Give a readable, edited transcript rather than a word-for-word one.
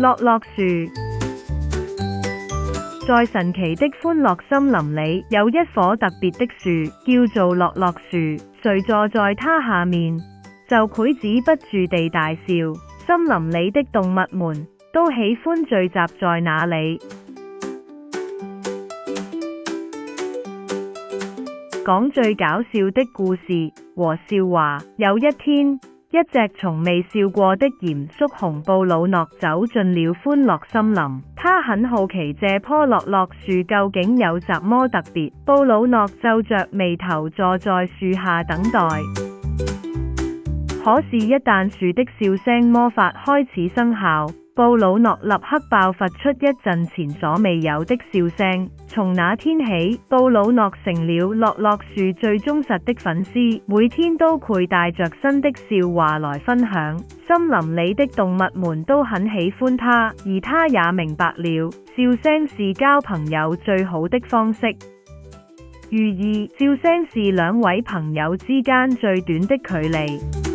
樂樂樹。在神奇的歡樂森林裡，有一棵特別的樹，叫做樂樂樹。誰坐在它下面，就會止不住地大笑。森林裡的動物們都喜歡聚集在那裡。講最搞笑的故事和笑話。有一天，一隻從未笑過的嚴肅熊布魯諾走進了歡樂森林。他很好奇這棵樂樂樹究竟有什麼特別。布魯諾皺着眉頭坐在樹下等待。可是，一旦樹的笑聲魔法開始生效，布魯諾立刻爆發出一陣前所未有的笑聲。從那天起，布魯諾成了樂樂樹最忠實的粉絲，每天都會帶着新的笑話來分享。森林裡的動物們都很喜歡他，而他也明白了，笑聲是交朋友最好的方式。寓意：笑聲是兩位朋友之間最短的距離。